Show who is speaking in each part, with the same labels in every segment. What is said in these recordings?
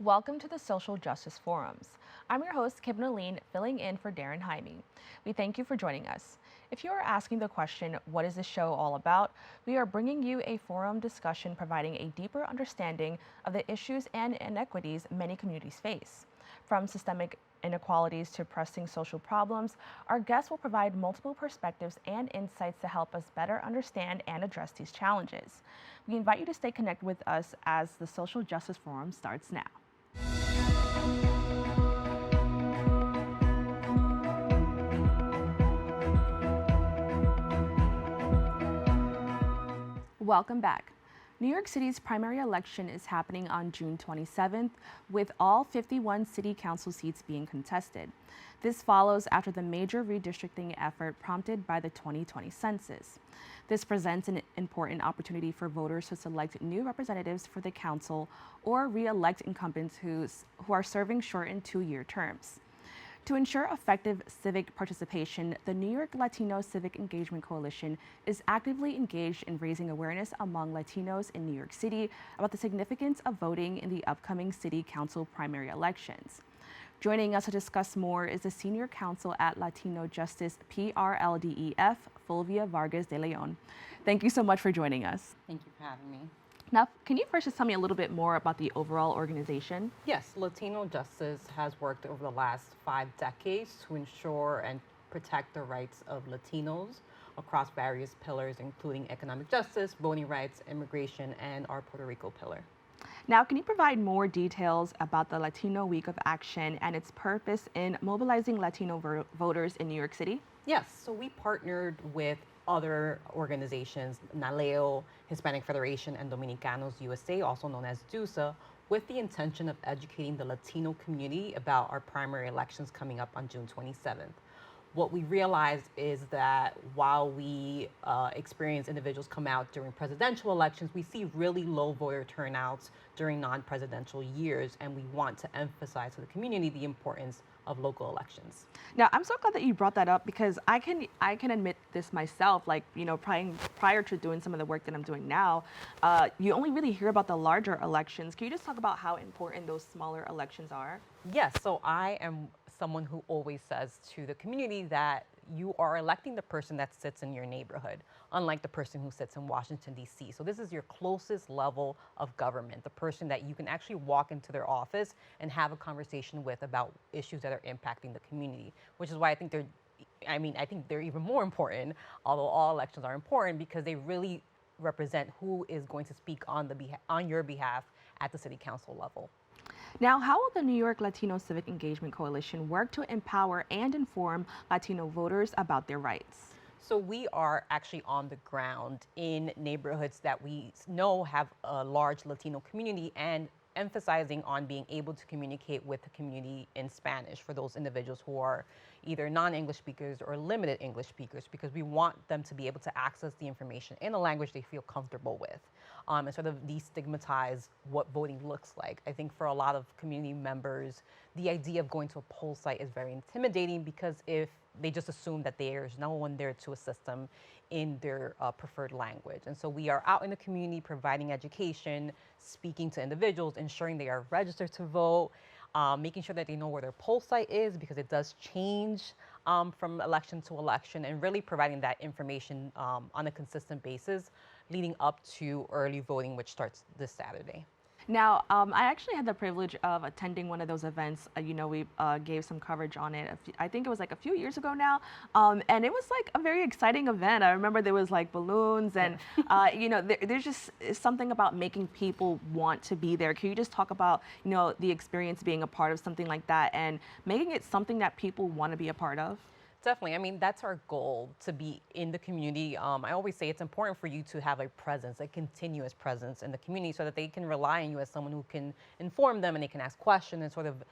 Speaker 1: Welcome to the Social Justice Forums. I'm your host, Kibin Alleyne, filling in for Darren Jaime. We thank you for joining us. If you are asking the question, what is this show all about? We are bringing you a forum discussion providing a deeper understanding of the issues and inequities many communities face. From systemic inequalities to pressing social problems, our guests will provide multiple perspectives and insights to help us better understand and address these challenges. We invite you to stay connected with us as the Social Justice Forum starts now. Welcome back. New York City's primary election is happening on June 27th, with all 51 city council seats being contested. This follows after the major redistricting effort prompted by the 2020 census. This presents an important opportunity for voters to select new representatives for the council or re-elect incumbents who are serving shortened two-year terms. To ensure effective civic participation, the New York Latino Civic Engagement Coalition is actively engaged in raising awareness among Latinos in New York City about the significance of voting in the upcoming city council primary elections. Joining us to discuss more is the senior counsel at LatinoJustice PRLDEF, Fulvia Vargas-De. Thank you so much for joining us.
Speaker 2: Thank you for having me.
Speaker 1: Now, can you first just tell me a little bit more about the overall organization?
Speaker 2: Yes, LatinoJustice has worked over the last 5 decades to ensure and protect the rights of Latinos across various pillars, including economic justice, voting rights, immigration, and our Puerto Rico pillar.
Speaker 1: Now, can you provide more details about the Latino Week of Action and its purpose in mobilizing Latino voters in New York City?
Speaker 2: Yes, so we partnered with other organizations, NALEO, Hispanic Federation, and Dominicanos USA, also known as DUSA, with the intention of educating the Latino community about our primary elections coming up on June 27th. What we realized is that while we experience individuals come out during presidential elections, we see really low voter turnouts during non-presidential years, and we want to emphasize to the community the importance of local elections.
Speaker 1: Now, I'm so glad that you brought that up because I can admit this myself. Like, you know, prior to doing some of the work that I'm doing now, you only really hear about the larger elections. Can you just talk about how important those smaller elections are?
Speaker 2: Yes, so I am someone who always says to the community that you are electing the person that sits in your neighborhood, unlike the person who sits in Washington, D.C. So this is your closest level of government, the person that you can actually walk into their office and have a conversation with about issues that are impacting the community, which is why I think they're even more important, although all elections are important, because they really represent who is going to speak on your behalf at the city council level.
Speaker 1: Now, how will the New York Latino Civic Engagement Coalition work to empower and inform Latino voters about their rights?
Speaker 2: So we are actually on the ground in neighborhoods that we know have a large Latino community and emphasizing on being able to communicate with the community in Spanish for those individuals who are either non-English speakers or limited English speakers, because we want them to be able to access the information in a language they feel comfortable with, and sort of destigmatize what voting looks like. I think for a lot of community members, the idea of going to a poll site is very intimidating because if they just assume that there's no one there to assist them in their preferred language. And so we are out in the community providing education, speaking to individuals, ensuring they are registered to vote, making sure that they know where their poll site is because it does change from election to election, and really providing that information on a consistent basis leading up to early voting, which starts this Saturday.
Speaker 1: Now, I actually had the privilege of attending one of those events. We gave some coverage on it. I think it was like a few years ago now. And it was like a very exciting event. I remember there was like balloons and, there's just something about making people want to be there. Can you just talk about, the experience being a part of something like that and making it something that people want to be a part of?
Speaker 2: Definitely. I mean, that's our goal, to be in the community. I always say it's important for you to have a presence, a continuous presence in the community so that they can rely on you as someone who can inform them and they can ask questions and sort of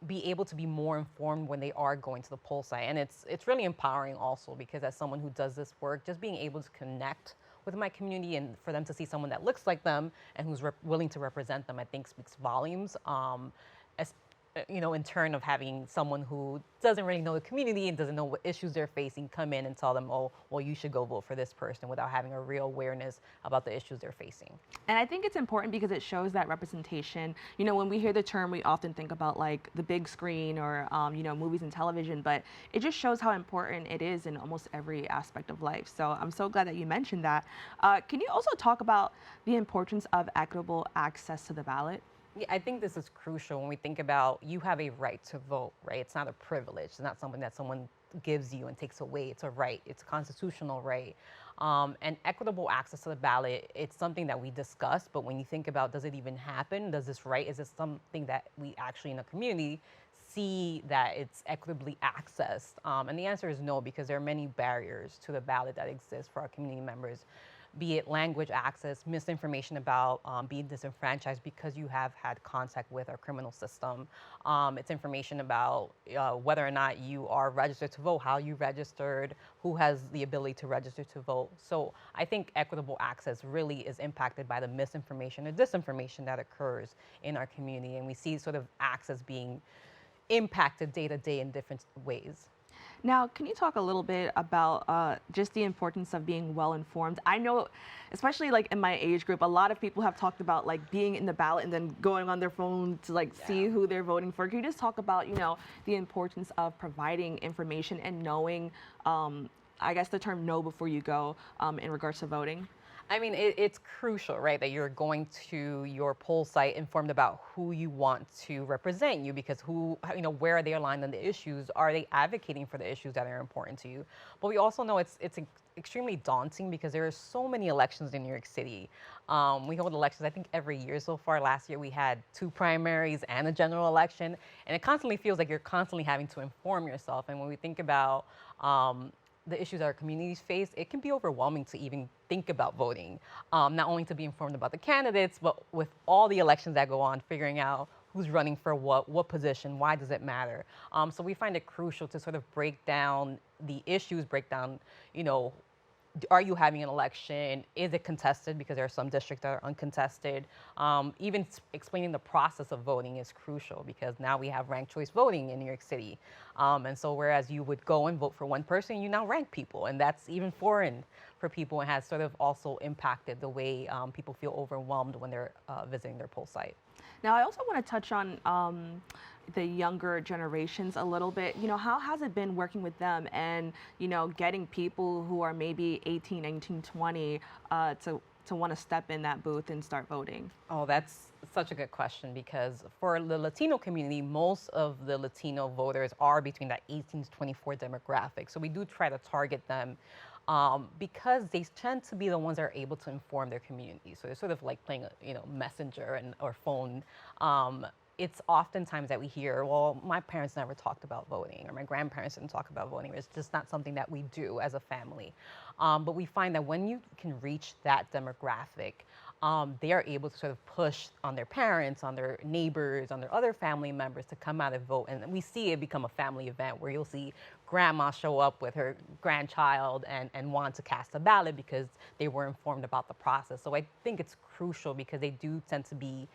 Speaker 2: be able to be more informed when they are going to the poll site. And it's really empowering also because as someone who does this work, just being able to connect with my community and for them to see someone that looks like them and who's willing to represent them, I think speaks volumes. in turn of having someone who doesn't really know the community and doesn't know what issues they're facing come in and tell them, oh, well, you should go vote for this person without having a real awareness about the issues they're facing.
Speaker 1: And I think it's important because it shows that representation. When we hear the term, we often think about like the big screen or, movies and television, but it just shows how important it is in almost every aspect of life. So I'm so glad that you mentioned that. Can you also talk about the importance of equitable access to the ballot?
Speaker 2: Yeah, I think this is crucial when we think about you have a right to vote, right? It's not a privilege. It's not something that someone gives you and takes away. It's a right. It's a constitutional right. And equitable access to the ballot, it's something that we discuss, but when you think about, does it even happen? Does this right, is this something that we actually in the community see that it's equitably accessed? And the answer is no, because there are many barriers to the ballot that exist for our community members, be it language access, misinformation about being disenfranchised because you have had contact with our criminal system. It's information about whether or not you are registered to vote, how you registered, who has the ability to register to vote. So I think equitable access really is impacted by the misinformation or disinformation that occurs in our community. And we see sort of access being impacted day to day in different ways.
Speaker 1: Now, can you talk a little bit about just the importance of being well informed? I know, especially like in my age group, a lot of people have talked about like being in the ballot and then going on their phone to like see who they're voting for. Can you just talk about, the importance of providing information and knowing, I guess the term know before you go in regards to voting?
Speaker 2: I mean, it's crucial, right, that you're going to your poll site informed about who you want to represent you, because where are they aligned on the issues? Are they advocating for the issues that are important to you? But we also know it's extremely daunting because there are so many elections in New York City. We hold elections, I think, every year so far. Last year we had 2 primaries and a general election, and it constantly feels like you're constantly having to inform yourself. And when we think about the issues that our communities face, it can be overwhelming to even think about voting. Not only to be informed about the candidates, but with all the elections that go on, figuring out who's running for what position, why does it matter? So we find it crucial to sort of break down the issues, break down, are you having an election? Is it contested? Because there are some districts that are uncontested. Even explaining the process of voting is crucial, because now we have ranked choice voting in New York City. And so whereas you would go and vote for one person, you now rank people. And that's even foreign for people and has sort of also impacted the way people feel overwhelmed when they're visiting their poll site.
Speaker 1: Now, I also want to touch on the younger generations a little bit. How has it been working with them and, getting people who are maybe 18, 19, 20 to want to step in that booth and start voting?
Speaker 2: Oh, that's such a good question, because for the Latino community, most of the Latino voters are between that 18 to 24 demographic. So we do try to target them because they tend to be the ones that are able to inform their community. So it's sort of like playing a messenger or phone. It's oftentimes that we hear, well, my parents never talked about voting, or my grandparents didn't talk about voting. It's just not something that we do as a family. But we find that when you can reach that demographic, they are able to sort of push on their parents, on their neighbors, on their other family members to come out and vote. And we see it become a family event where you'll see grandma show up with her grandchild and want to cast a ballot because they were informed about the process. So I think it's crucial, because they do tend to be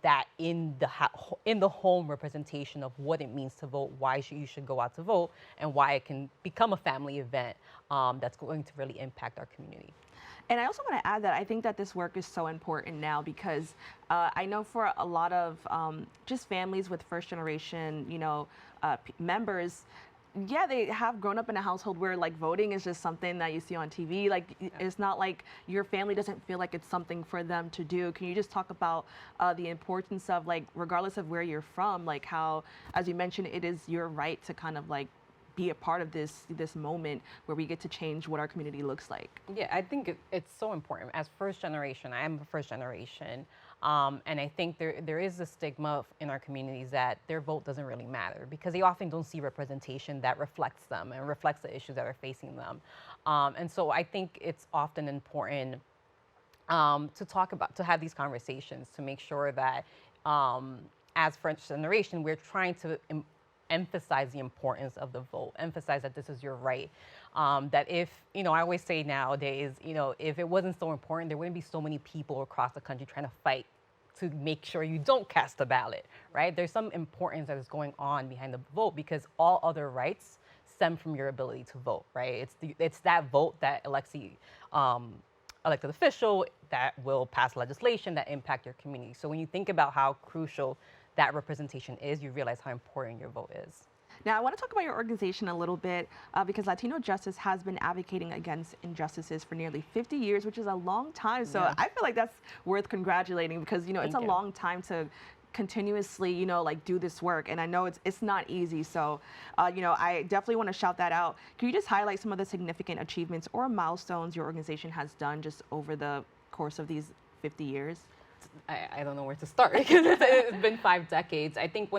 Speaker 2: that in the home representation of what it means to vote, why you should go out to vote, and why it can become a family event that's going to really impact our community.
Speaker 1: And I also want to add that I think that this work is so important now, because I know for a lot of just families with first generation, members, yeah, they have grown up in a household where like voting is just something that you see on TV. Like it's not like your family doesn't feel like it's something for them to do. Can you just talk about the importance of, like, regardless of where you're from, like how, as you mentioned, it is your right to kind of like be a part of this moment where we get to change what our community looks like?
Speaker 2: Yeah, I think it's so important. As first generation, I am a first generation. And I think there is a stigma in our communities that their vote doesn't really matter, because they often don't see representation that reflects them and reflects the issues that are facing them. And so I think it's often important to have these conversations, to make sure that as first generation, we're trying to emphasize the importance of the vote, emphasize that this is your right. That if, I always say nowadays, if it wasn't so important, there wouldn't be so many people across the country trying to fight to make sure you don't cast a ballot, right? There's some importance that is going on behind the vote because all other rights stem from your ability to vote, right? It's that vote that elects the elected official that will pass legislation that impact your community. So when you think about how crucial that representation is, you realize how important your vote is.
Speaker 1: Now, I want to talk about your organization a little bit because LatinoJustice has been advocating against injustices for nearly 50 years, which is a long time. So
Speaker 2: Yeah.
Speaker 1: I feel like that's worth congratulating because, you know, it's a
Speaker 2: Thank you.
Speaker 1: long time to continuously, you know, like do this work. And I know it's not easy. So, you know, I definitely want to shout that out. Can you just highlight some of the significant achievements or milestones your organization has done just over the course of these 50 years?
Speaker 2: I don't know where to start because it's been 5 decades. I think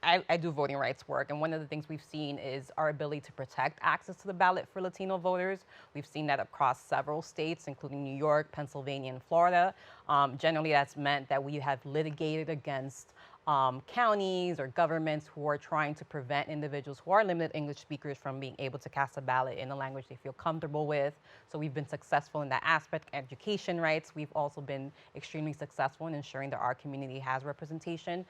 Speaker 2: I do voting rights work, and one of the things we've seen is our ability to protect access to the ballot for Latino voters. We've seen that across several states, including New York, Pennsylvania, and Florida. Generally, that's meant that we have litigated against counties or governments who are trying to prevent individuals who are limited English speakers from being able to cast a ballot in a language they feel comfortable with. So we've been successful in that aspect. Education rights, we've also been extremely successful in ensuring that our community has representation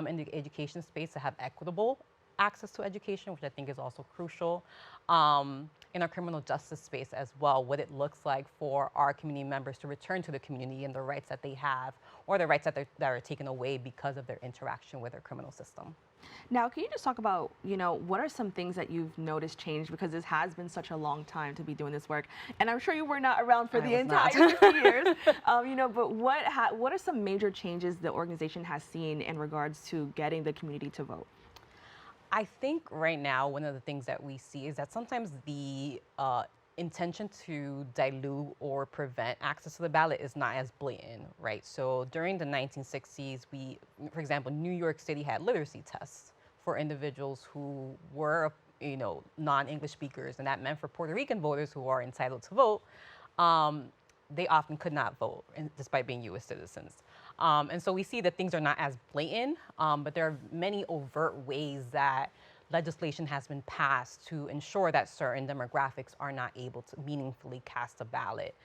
Speaker 2: in the education space to have equitable access to education, which I think is also crucial. In our criminal justice space as well, what it looks like for our community members to return to the community and the rights that they have or the rights that are taken away because of their interaction with our criminal system.
Speaker 1: Now, can you just talk about, you know, what are some things that you've noticed change because this has been such a long time to be doing this work, and I'm sure you were not around for the entire 50 years, you know, but what are some major changes the organization has seen in regards to getting the community to vote?
Speaker 2: I think right now, one of the things that we see is that sometimes the intention to dilute or prevent access to the ballot is not as blatant, right? So during the 1960s, for example, New York City had literacy tests for individuals who were, you know, non-English speakers, and that meant for Puerto Rican voters who are entitled to vote, they often could not vote despite being U.S. citizens. And so we see that things are not as blatant, but there are many overt ways that legislation has been passed to ensure that certain demographics are not able to meaningfully cast a ballot.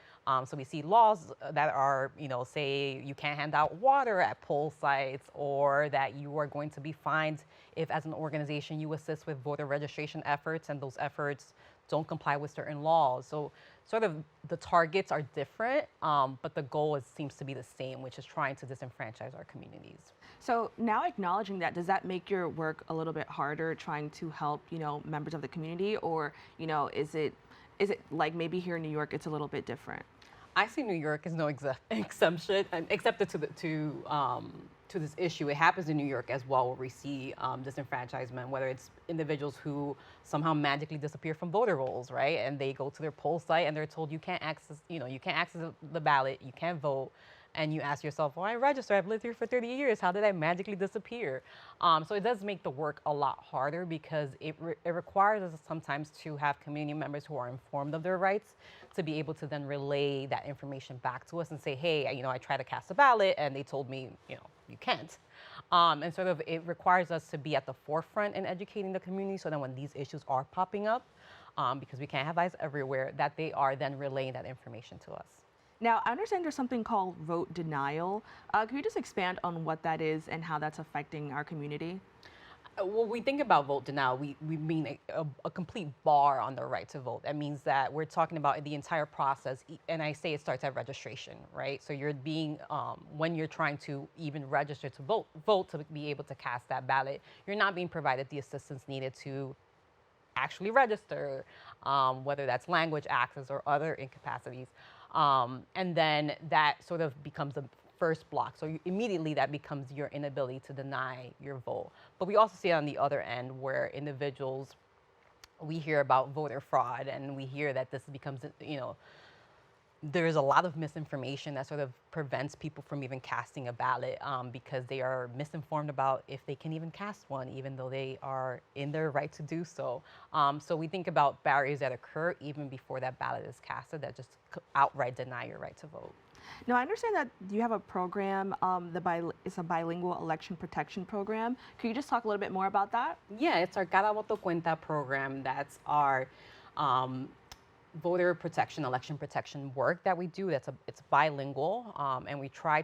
Speaker 2: So we see laws that are, you know, say you can't hand out water at poll sites, or that you are going to be fined if as an organization you assist with voter registration efforts and those efforts don't comply with certain laws. So sort of the targets are different, but the goal seems to be the same, which is trying to disenfranchise our communities.
Speaker 1: So now acknowledging that, does that make your work a little bit harder trying to help, you know, members of the community, or, you know, is it like maybe here in New York it's a little bit different?
Speaker 2: I see New York as no exception, except to this issue. It happens in New York as well, where we see disenfranchisement, whether it's individuals who somehow magically disappear from voter rolls, right? And they go to their poll site and they're told you can't access the ballot, you can't vote. And you ask yourself, well, I registered, I've lived here for 30 years. How did I magically disappear? So it does make the work a lot harder because it requires us sometimes to have community members who are informed of their rights to be able to then relay that information back to us and say, hey, you know, I tried to cast a ballot and they told me, you know, you can't. And sort of it requires us to be at the forefront in educating the community so that when these issues are popping up, because we can't have eyes everywhere, that they are then relaying that information to us.
Speaker 1: Now, I understand there's something called vote denial. Can you just expand on what that is and how that's affecting our community?
Speaker 2: When we think about vote denial, we mean a complete bar on the right to vote. That means that we're talking about the entire process, and I say it starts at registration, right? So you're being, when you're trying to even register to vote to be able to cast that ballot, you're not being provided the assistance needed to actually register, whether that's language access or other incapacities. And then that sort of becomes the first block. So immediately that becomes your inability to deny your vote. But we also see it on the other end where individuals, we hear about voter fraud and we hear that this becomes, you know, there's a lot of misinformation that sort of prevents people from even casting a ballot because they are misinformed about if they can even cast one, even though they are in their right to do so. So we think about barriers that occur even before that ballot is casted that just outright deny your right to vote.
Speaker 1: Now, I understand that you have a program, it's a bilingual election protection program. Could you just talk a little bit more about that?
Speaker 2: Yeah, it's our Cada Voto Cuenta program. That's our voter protection, election protection work that we do. It's bilingual, and we try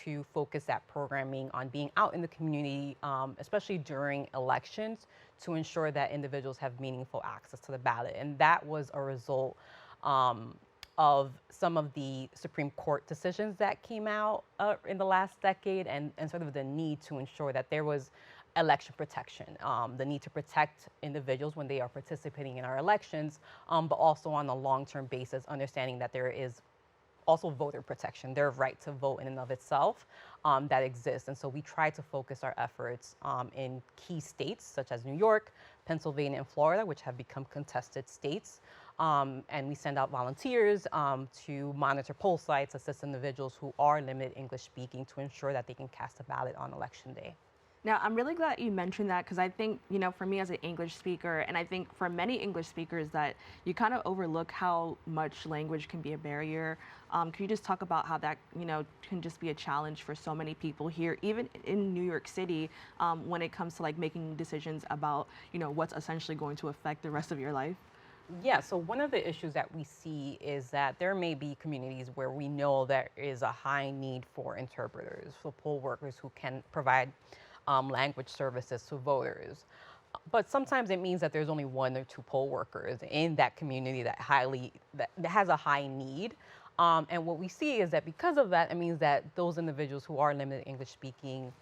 Speaker 2: to focus that programming on being out in the community, especially during elections, to ensure that individuals have meaningful access to the ballot. And that was a result of some of the Supreme Court decisions that came out in the last decade, and sort of the need to ensure that there was election protection, the need to protect individuals when they are participating in our elections, but also on a long-term basis, understanding that there is also voter protection, their right to vote in and of itself, that exists. And so we try to focus our efforts in key states such as New York, Pennsylvania, and Florida, which have become contested states. And we send out volunteers to monitor poll sites, assist individuals who are limited English speaking to ensure that they can cast a ballot on election day.
Speaker 1: Now, I'm really glad you mentioned that, because I think, for me as an English speaker, and I think for many English speakers, that you kind of overlook how much language can be a barrier. Can you just talk about how that, can just be a challenge for so many people here, even in New York City, when it comes to like making decisions about, what's essentially going to affect the rest of your life?
Speaker 2: Yeah, so one of the issues that we see is that there may be communities where we know there is a high need for interpreters, for poll workers who can provide language services to voters. But sometimes it means that there's only one or two poll workers in that community that has a high need. And what we see is that because of that, it means that those individuals who are limited English speaking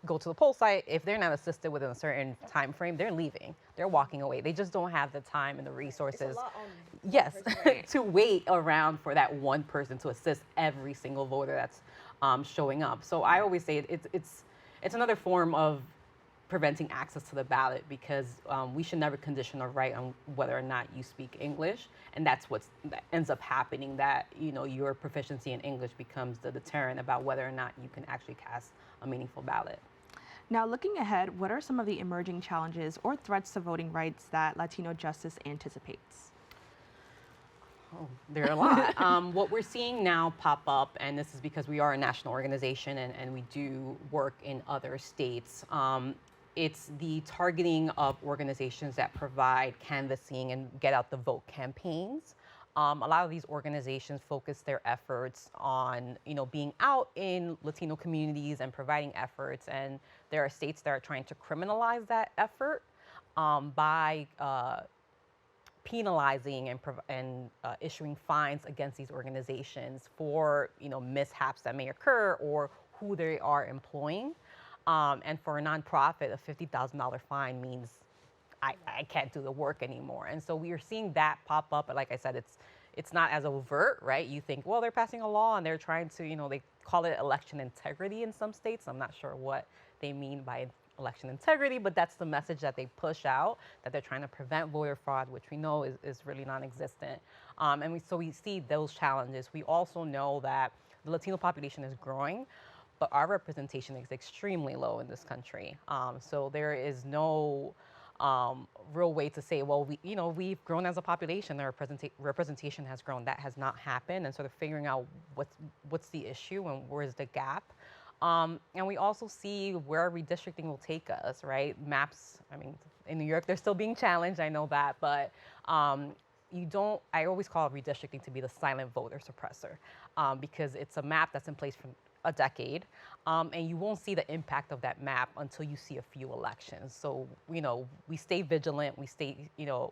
Speaker 2: go to the poll site. If they're not assisted within a certain time frame, they're leaving. They're walking away. They just don't have the time and the resources.
Speaker 1: It's a lot on
Speaker 2: Yes,
Speaker 1: right?
Speaker 2: to wait around for that one person to assist every single voter that's showing up. So I always say it's another form of preventing access to the ballot, because we should never condition a right on whether or not you speak English, and that ends up happening, that your proficiency in English becomes the deterrent about whether or not you can actually cast a meaningful ballot.
Speaker 1: Now, looking ahead, what are some of the emerging challenges or threats to voting rights that LatinoJustice anticipates?
Speaker 2: Oh, there are a lot. What we're seeing now pop up, and this is because we are a national organization and we do work in other states, it's the targeting of organizations that provide canvassing and get out the vote campaigns. A lot of these organizations focus their efforts on, being out in Latino communities and providing efforts. And there are states that are trying to criminalize that effort by penalizing and issuing fines against these organizations for, mishaps that may occur or who they are employing. And for a nonprofit, a $50,000 fine means I can't do the work anymore. And so we are seeing that pop up. But like I said, it's not as overt, right? You think, well, they're passing a law and they're trying to, they call it election integrity in some states. I'm not sure what they mean by election integrity, but that's the message that they push out, that they're trying to prevent voter fraud, which we know is really non-existent. And so we see those challenges. We also know that the Latino population is growing, but our representation is extremely low in this country. So there is no real way to say, well, we've grown as a population, the representation has grown. That has not happened, and sort of figuring out what's the issue and where's the gap. And we also see where redistricting will take us, right? Maps, in New York, they're still being challenged, I know that, but I always call redistricting to be the silent voter suppressor, because it's a map that's in place for a decade, and you won't see the impact of that map until you see a few elections. So, we stay vigilant, we stay,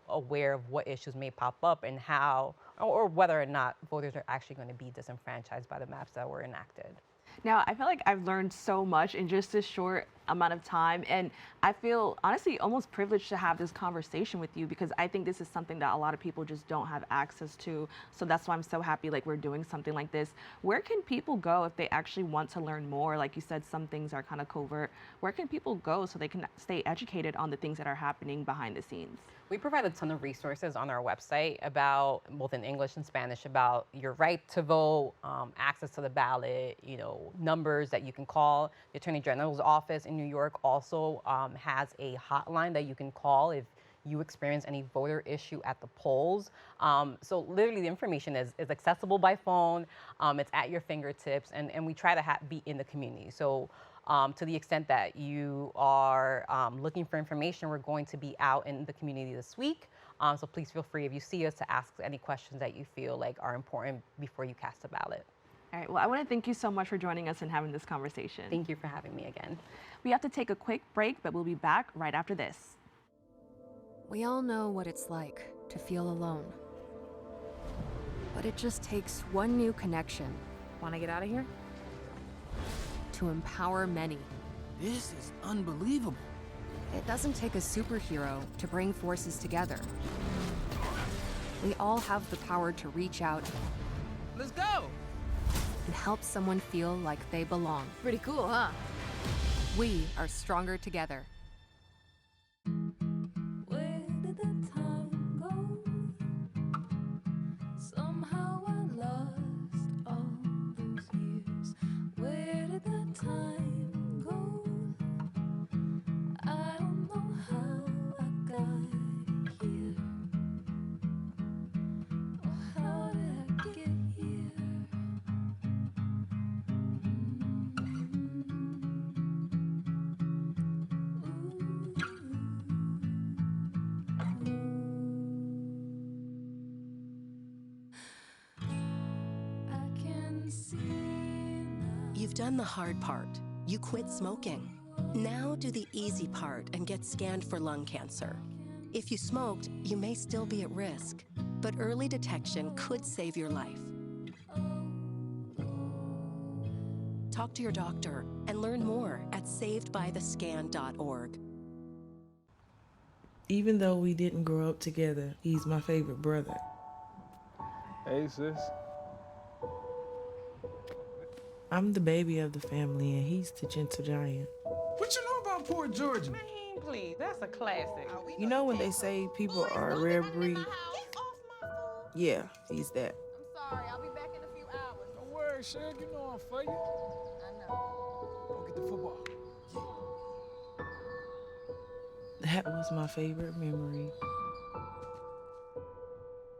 Speaker 2: aware of what issues may pop up and how, or whether or not voters are actually going to be disenfranchised by the maps that were enacted.
Speaker 1: Now, I feel like I've learned so much in just a short amount of time, and I feel honestly almost privileged to have this conversation with you, because I think this is something that a lot of people just don't have access to. So that's why I'm so happy we're doing something like this. Where can people go if they actually want to learn more? Like you said, some things are kind of covert. Where can people go so they can stay educated on the things that are happening behind the scenes?
Speaker 2: We provide a ton of resources on our website about, both in English and Spanish, about your right to vote, access to the ballot, numbers that you can call. The Attorney General's office in New York also has a hotline that you can call if you experience any voter issue at the polls. So literally the information is accessible by phone, it's at your fingertips, and we try to be in the community. So to the extent that you are looking for information, we're going to be out in the community this week. So please feel free, if you see us, to ask any questions that you feel like are important before you cast a ballot.
Speaker 1: All right, well, I want to thank you so much for joining us and having this conversation.
Speaker 2: Thank you for having me again.
Speaker 1: We have to take a quick break, but we'll be back right after this.
Speaker 3: We all know what it's like to feel alone. But it just takes one new connection.
Speaker 4: Want to get out of here?
Speaker 3: To empower many.
Speaker 5: This is unbelievable.
Speaker 3: It doesn't take a superhero to bring forces together. We all have the power to reach out
Speaker 5: Let's go!
Speaker 3: and help someone feel like they belong.
Speaker 4: Pretty cool, huh?
Speaker 3: We are stronger together.
Speaker 6: Where did the time go? Somehow I lost all those years. Where did the time go? I don't know how I got here. Or how did I get here? I can see now.
Speaker 7: You've done the hard part. You quit smoking. Now do the easy part and get scanned for lung cancer. If you smoked, you may still be at risk, but early detection could save your life. Talk to your doctor and learn more at savedbythescan.org.
Speaker 8: Even though we didn't grow up together, he's my favorite brother.
Speaker 9: Hey, sis.
Speaker 8: I'm the baby of the family, and he's the gentle giant.
Speaker 5: What you know about poor Georgia?
Speaker 2: Man, please, that's a classic.
Speaker 8: You know when they say people are a rare breed? Yeah, he's that.
Speaker 4: I'm sorry, I'll be back in a few hours.
Speaker 9: Don't worry, Shug. You know I'm for you.
Speaker 4: I know.
Speaker 9: Go get the football.
Speaker 8: That was my favorite memory.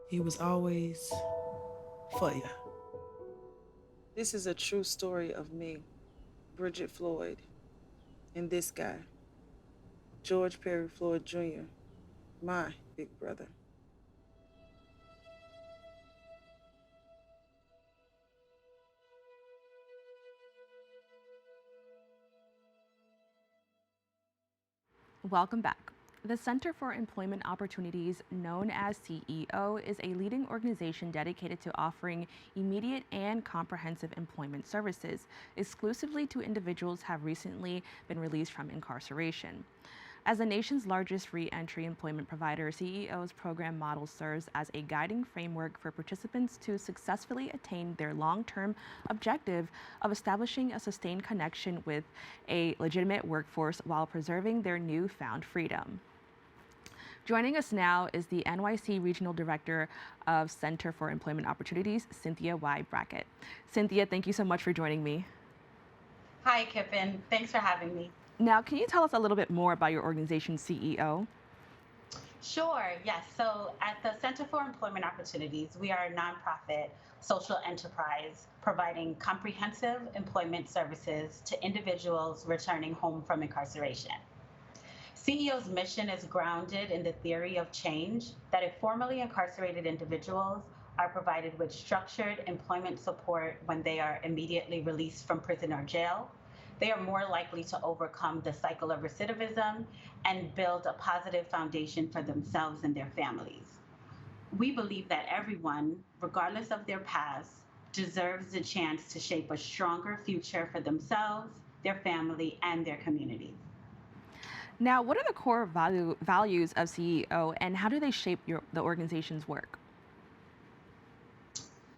Speaker 8: He was always for ya. This is a true story of me, Bridget Floyd, and this guy, George Perry Floyd Jr., my big brother.
Speaker 1: Welcome back. The Center for Employment Opportunities, known as CEO, is a leading organization dedicated to offering immediate and comprehensive employment services exclusively to individuals who have recently been released from incarceration. As the nation's largest re-entry employment provider, CEO's program model serves as a guiding framework for participants to successfully attain their long-term objective of establishing a sustained connection with a legitimate workforce while preserving their newfound freedom. Joining us now is the NYC Regional Director of Center for Employment Opportunities, Cynthia Y. Brackett. Cynthia, thank you so much for joining me.
Speaker 10: Hi, Kibin. Thanks for having me.
Speaker 1: Now, can you tell us a little bit more about your organization's CEO?
Speaker 10: Sure, yes. So at the Center for Employment Opportunities, we are a nonprofit social enterprise providing comprehensive employment services to individuals returning home from incarceration. CEO's mission is grounded in the theory of change that if formerly incarcerated individuals are provided with structured employment support when they are immediately released from prison or jail, they are more likely to overcome the cycle of recidivism and build a positive foundation for themselves and their families. We believe that everyone, regardless of their past, deserves the chance to shape a stronger future for themselves, their family, and their communities.
Speaker 1: Now, what are the core values of CEO, and how do they shape the organization's work?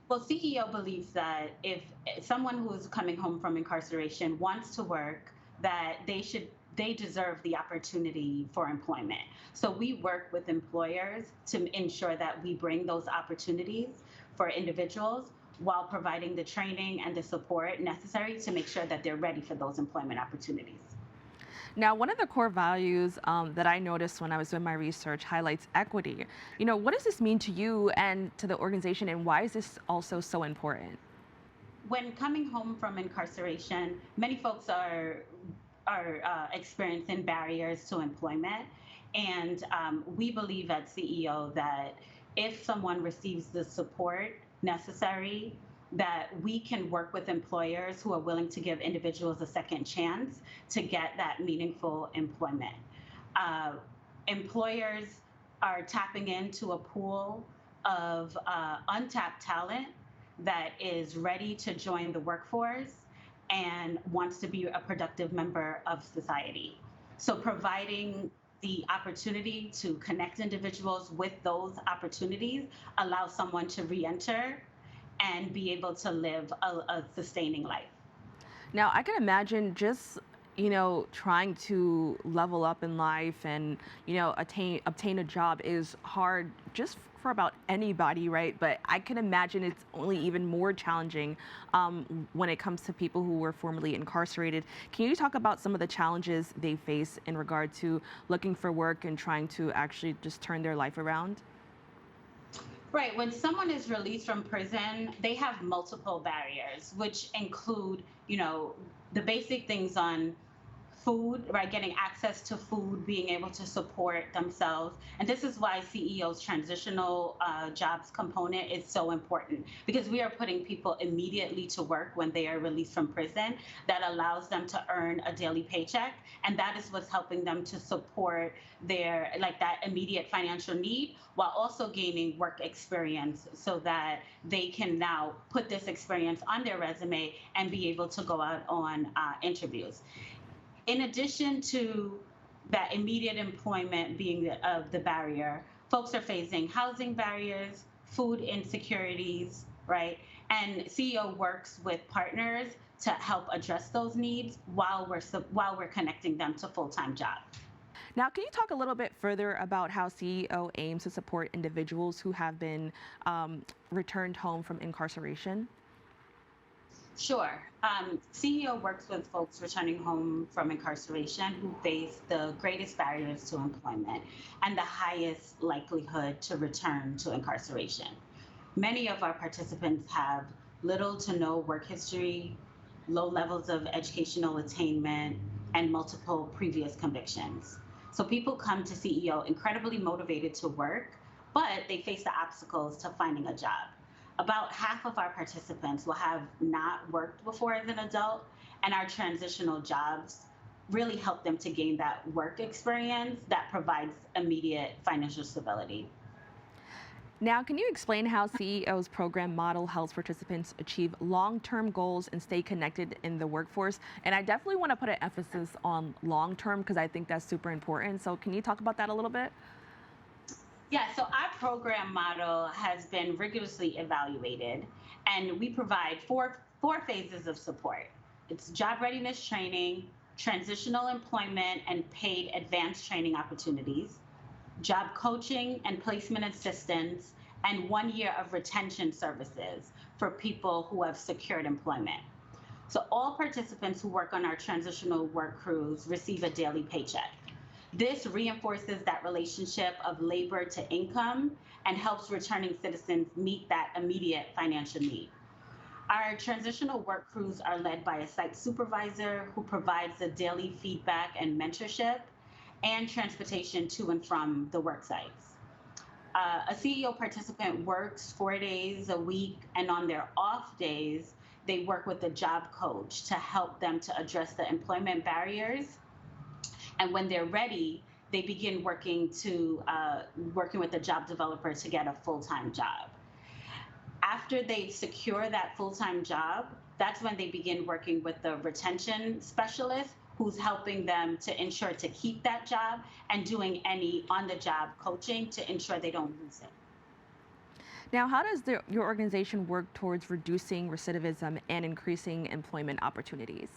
Speaker 10: Well, CEO believes that if someone who's coming home from incarceration wants to work, that they deserve the opportunity for employment. So we work with employers to ensure that we bring those opportunities for individuals while providing the training and the support necessary to make sure that they're ready for those employment opportunities.
Speaker 1: Now, one of the core values that I noticed when I was doing my research highlights equity. You know, what does this mean to you and to the organization, and why is this also so important?
Speaker 10: When coming home from incarceration, many folks are experiencing barriers to employment, and we believe at CEO that if someone receives the support necessary that we can work with employers who are willing to give individuals a second chance to get that meaningful employment. Employers are tapping into a pool of untapped talent that is ready to join the workforce and wants to be a productive member of society. So providing the opportunity to connect individuals with those opportunities allows someone to re-enter and be able to live a sustaining life.
Speaker 1: Now, I can imagine just, you know, trying to level up in life and, you know, obtain a job is hard just for about anybody, right? But I can imagine it's only even more challenging when it comes to people who were formerly incarcerated. Can you talk about some of the challenges they face in regard to looking for work and trying to actually just turn their life around?
Speaker 10: Right. When someone is released from prison, they have multiple barriers, which include, you know, the basic things on food, right? Getting access to food, being able to support themselves. And this is why CEO's transitional jobs component is so important, because we are putting people immediately to work when they are released from prison. That allows them to earn a daily paycheck. And that is what's helping them to support their, like, that immediate financial need, while also gaining work experience so that they can now put this experience on their resume and be able to go out on interviews. In addition to that immediate employment being the barrier, folks are facing housing barriers, food insecurities, right? And CEO works with partners to help address those needs while we're connecting them to full-time jobs.
Speaker 1: Now, can you talk a little bit further about how CEO aims to support individuals who have been returned home from incarceration?
Speaker 10: Sure. CEO works with folks returning home from incarceration who face the greatest barriers to employment and the highest likelihood to return to incarceration. Many of our participants have little to no work history, low levels of educational attainment, and multiple previous convictions. So people come to CEO incredibly motivated to work, but they face the obstacles to finding a job. About half of our participants will have not worked before as an adult, and our transitional jobs really help them to gain that work experience that provides immediate financial stability.
Speaker 1: Now, can you explain how CEO's program model helps participants achieve long-term goals and stay connected in the workforce? And I definitely want to put an emphasis on long-term because I think that's super important. So can you talk about that a little bit?
Speaker 10: Yeah, so our program model has been rigorously evaluated, and we provide four phases of support. It's job readiness training, transitional employment and paid advanced training opportunities, job coaching and placement assistance, and 1 year of retention services for people who have secured employment. So all participants who work on our transitional work crews receive a daily paycheck. This reinforces that relationship of labor to income and helps returning citizens meet that immediate financial need. Our transitional work crews are led by a site supervisor who provides the daily feedback and mentorship and transportation to and from the work sites. A CEO participant works 4 days a week, and on their off days, they work with a job coach to help them to address the employment barriers. And when they're ready, they begin working with a job developer to get a full-time job. After they secure that full-time job, that's when they begin working with the retention specialist who's helping them to ensure to keep that job and doing any on-the-job coaching to ensure they don't lose it.
Speaker 1: Now, how does your organization work towards reducing recidivism and increasing employment opportunities?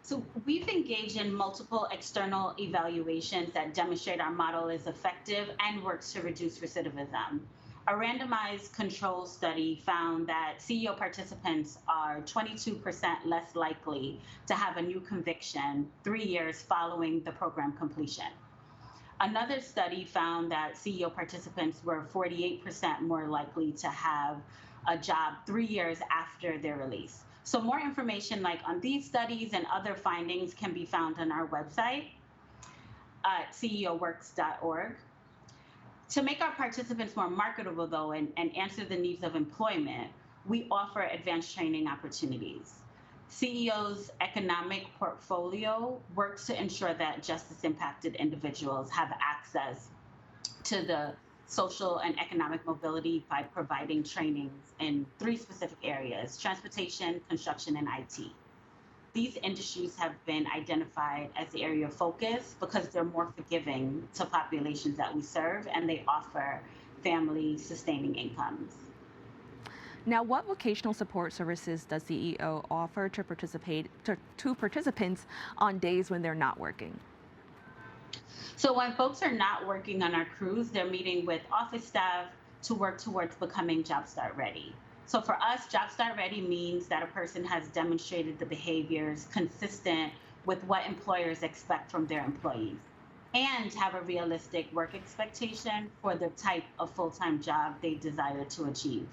Speaker 10: So we've engaged in multiple external evaluations that demonstrate our model is effective and works to reduce recidivism. A randomized control study found that CEO participants are 22% less likely to have a new conviction 3 years following the program completion. Another study found that CEO participants were 48% more likely to have a job 3 years after their release. So more information on these studies and other findings can be found on our website at ceoworks.org. To make our participants more marketable, though, and answer the needs of employment, we offer advanced training opportunities. CEO's economic portfolio works to ensure that justice-impacted individuals have access to the social and economic mobility by providing trainings in 3 specific areas: transportation, construction, and IT. These industries have been identified as the area of focus because they're more forgiving to populations that we serve, and they offer family-sustaining incomes.
Speaker 1: Now, what vocational support services does CEO offer to participants on days when they're not working?
Speaker 10: So when folks are not working on our crews, they're meeting with office staff to work towards becoming Job Start Ready. So for us, Job Start Ready means that a person has demonstrated the behaviors consistent with what employers expect from their employees and have a realistic work expectation for the type of full-time job they desire to achieve.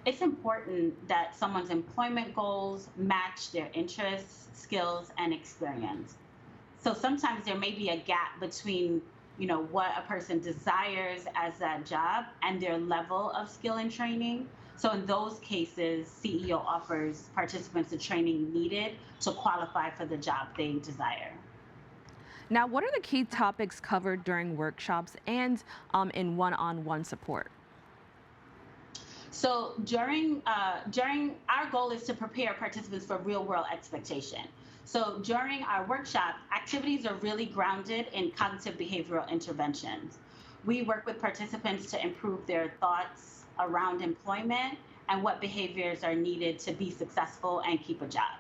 Speaker 10: It's important that someone's employment goals match their interests, skills, and experience. So sometimes there may be a gap between, what a person desires as that job and their level of skill and training. So in those cases, CEO offers participants the training needed to qualify for the job they desire.
Speaker 1: Now, what are the key topics covered during workshops and in one-on-one support?
Speaker 10: So during our goal is to prepare participants for real-world expectation. So during our workshop, activities are really grounded in cognitive behavioral interventions. We work with participants to improve their thoughts around employment and what behaviors are needed to be successful and keep a job.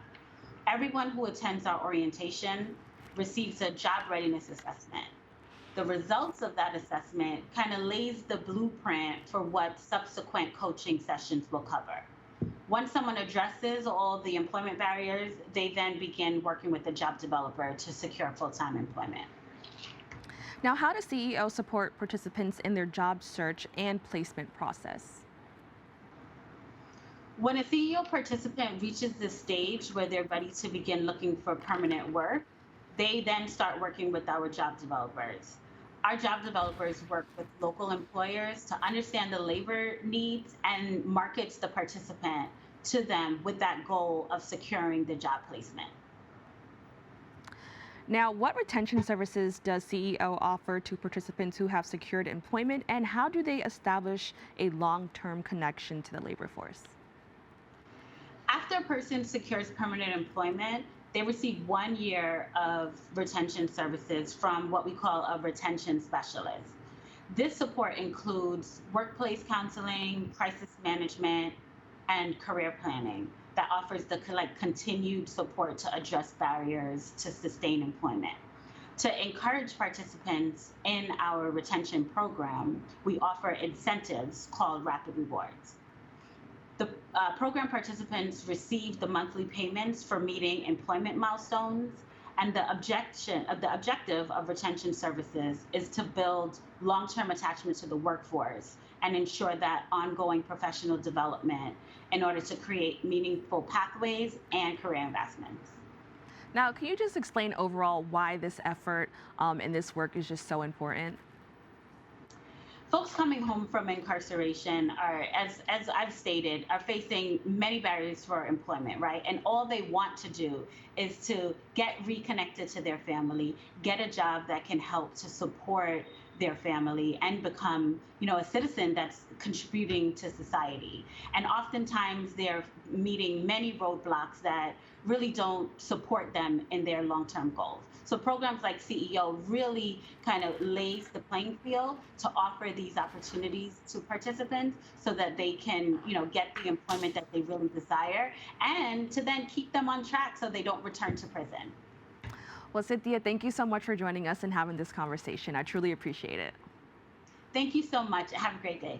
Speaker 10: Everyone who attends our orientation receives a job readiness assessment. The results of that assessment kind of lays the blueprint for what subsequent coaching sessions will cover. Once someone addresses all the employment barriers, they then begin working with the job developer to secure full-time employment.
Speaker 1: Now, how does CEO support participants in their job search and placement process?
Speaker 10: When a CEO participant reaches the stage where they're ready to begin looking for permanent work, they then start working with our job developers. Our job developers work with local employers to understand the labor needs and markets the participant to them with that goal of securing the job placement.
Speaker 1: Now, what retention services does CEO offer to participants who have secured employment, and how do they establish a long-term connection to the labor force?
Speaker 10: After a person secures permanent employment, they receive 1 year of retention services from what we call a retention specialist. This support includes workplace counseling, crisis management, and career planning that offers the continued support to address barriers to sustain employment. To encourage participants in our retention program, we offer incentives called Rapid Rewards. The program participants receive the monthly payments for meeting employment milestones, and the objective of retention services is to build long-term attachment to the workforce and ensure that ongoing professional development in order to create meaningful pathways and career investments.
Speaker 1: Now, can you just explain overall why this effort and this work is just so important?
Speaker 10: Folks coming home from incarceration are, as I've stated, are facing many barriers for employment, right? And all they want to do is to get reconnected to their family, get a job that can help to support their family and become, a citizen that's contributing to society. And oftentimes they're meeting many roadblocks that really don't support them in their long-term goals. So programs like CEO really kind of lays the playing field to offer these opportunities to participants so that they can, get the employment that they really desire and to then keep them on track so they don't return to prison.
Speaker 1: Well, Cynthia, thank you so much for joining us and having this conversation. I truly appreciate it.
Speaker 10: Thank you so much. Have a great day.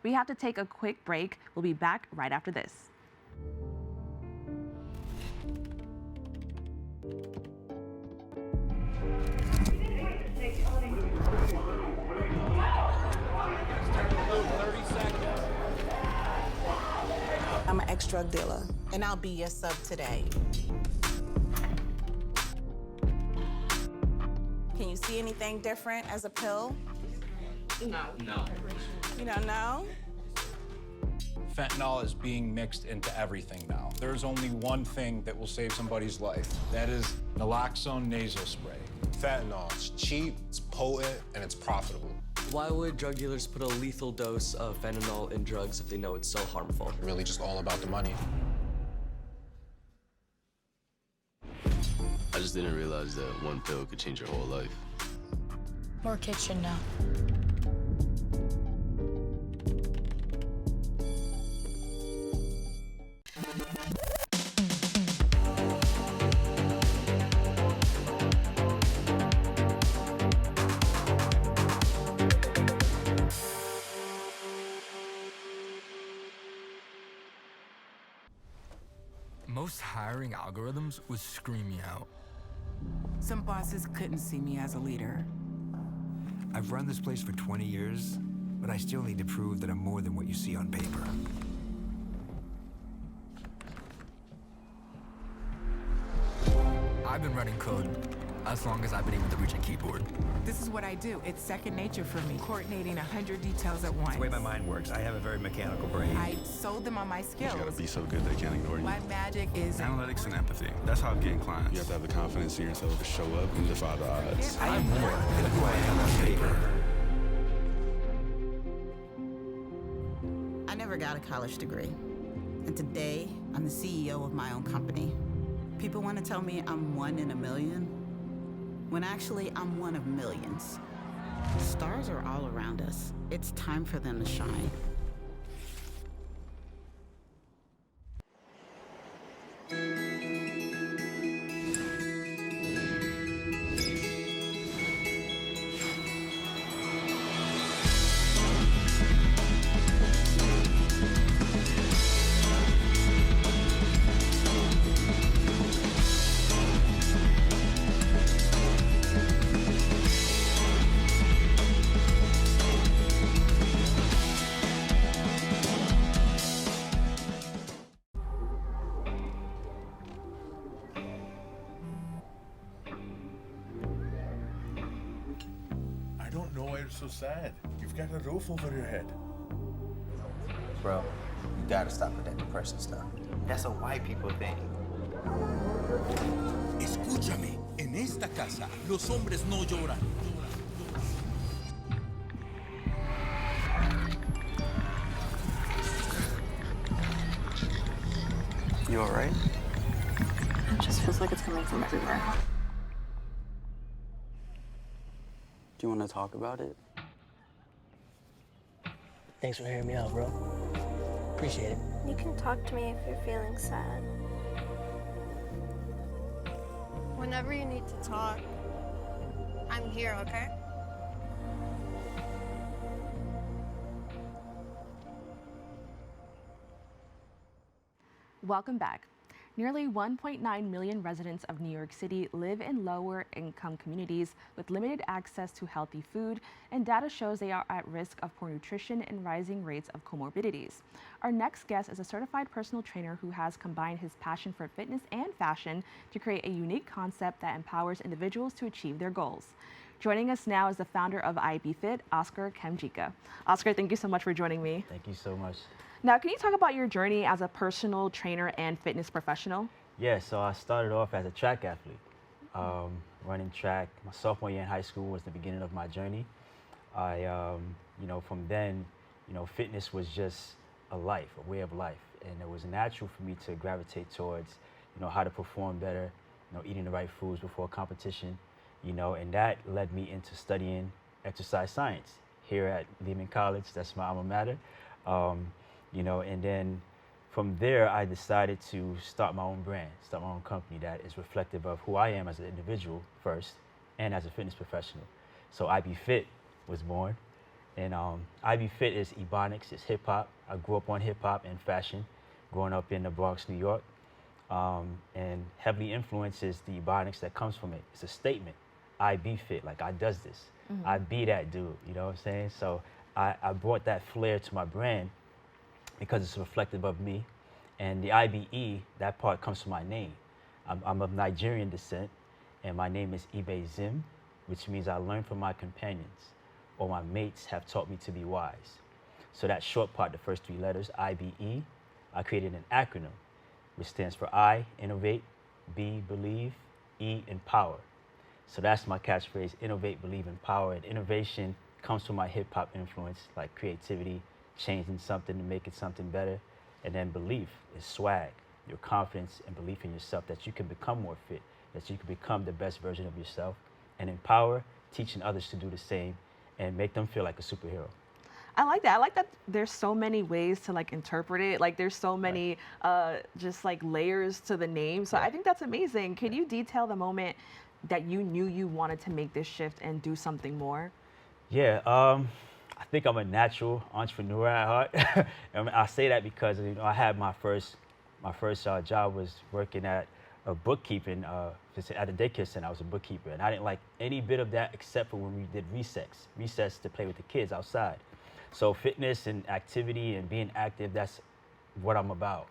Speaker 1: We have to take a quick break. We'll be back right after this.
Speaker 11: I'm an ex-drug dealer, and I'll be your sub today. Can you see anything different as a pill?
Speaker 4: No.
Speaker 11: You don't know?
Speaker 12: Fentanyl is being mixed into everything now. There's only one thing that will save somebody's life. That is naloxone nasal spray.
Speaker 13: Fentanyl, it's cheap, it's potent, and it's profitable.
Speaker 14: Why would drug dealers put a lethal dose of fentanyl in drugs if they know it's so harmful?
Speaker 13: Really just all about the money.
Speaker 15: I just didn't realize that one pill could change your whole life.
Speaker 16: More kids should know.
Speaker 17: Most hiring algorithms would scream me out.
Speaker 18: Some bosses couldn't see me as a leader.
Speaker 19: I've run this place for 20 years, but I still need to prove that I'm more than what you see on paper.
Speaker 17: I've been running code as long as I've been able to reach a keyboard.
Speaker 18: This is what I do. It's second nature for me, coordinating 100 details at once.
Speaker 19: It's the way my mind works. I have a very mechanical brain.
Speaker 18: I sold them on my skills.
Speaker 20: You gotta be so good they can't ignore you.
Speaker 18: My magic is
Speaker 20: analytics and empathy. That's how I'm getting clients. You have to have the confidence in yourself to show up and defy the odds.
Speaker 19: I am more than who I am on paper.
Speaker 21: I never got a college degree. And today, I'm the CEO of my own company. People want to tell me I'm one in a million, when actually I'm one of millions. Stars are all around us. It's time for them to shine.
Speaker 22: So sad. You've got a roof over your head.
Speaker 23: Bro, you gotta stop with that depression stuff. That's a white people thing.
Speaker 5: Escúchame, en esta casa, los hombres no lloran.
Speaker 14: You all right?
Speaker 16: It just feels like it's coming from everywhere.
Speaker 14: Do you want to talk about it?
Speaker 24: Thanks for hearing me out, bro. Appreciate it.
Speaker 25: You can talk to me if you're feeling sad. Whenever you need to talk, I'm here, okay?
Speaker 1: Welcome back. Nearly 1.9 million residents of New York City live in lower income communities with limited access to healthy food, and data shows they are at risk of poor nutrition and rising rates of comorbidities. Our next guest is a certified personal trainer who has combined his passion for fitness and fashion to create a unique concept that empowers individuals to achieve their goals. Joining us now is the founder of IB Fit, Oscar Kemjika. Oscar, thank you so much for joining me.
Speaker 26: Thank you so much.
Speaker 1: Now, can you talk about your journey as a personal trainer and fitness professional?
Speaker 26: Yeah, so I started off as a track athlete, running track. My sophomore year in high school was the beginning of my journey. From then, fitness was just a life, a way of life. And it was natural for me to gravitate towards, how to perform better, eating the right foods before competition, and that led me into studying exercise science here at Lehman College. That's my alma mater. And then from there, I decided to start my own brand, start my own company that is reflective of who I am as an individual first and as a fitness professional. So IB Fit was born. And IB Fit is ebonics, it's hip hop. I grew up on hip hop and fashion, growing up in the Bronx, New York. And heavily influences the ebonics that comes from it. It's a statement. I be fit, like I does this. I be that dude, you know what I'm saying? So I brought that flair to my brand because it's reflective of me. And the IBE, that part comes from my name. I'm of Nigerian descent, and my name is Ibe Zim, which means I learned from my companions, or my mates have taught me to be wise. So that short part, the first 3 letters, IBE, I created an acronym, which stands for I, innovate, B, believe, E, empower. So that's my catchphrase, innovate, believe, empower. And innovation comes from my hip hop influence, like creativity, changing something to make it something better. And then belief is swag, your confidence and belief in yourself that you can become more fit, that you can become the best version of yourself. And empower, teaching others to do the same and make them feel like a superhero.
Speaker 1: I like that. I like that there's so many ways to like interpret it. Like there's so many just like layers to the name. So I think that's amazing. Can you detail the moment that you knew you wanted to make this shift and do something more?
Speaker 26: Yeah, I think I'm a natural entrepreneur at heart. I say that because I had my first job was working at a bookkeeping at a daycare center. I was a bookkeeper, and I didn't like any bit of that except for when we did recess to play with the kids outside. So fitness and activity and being active, that's what I'm about.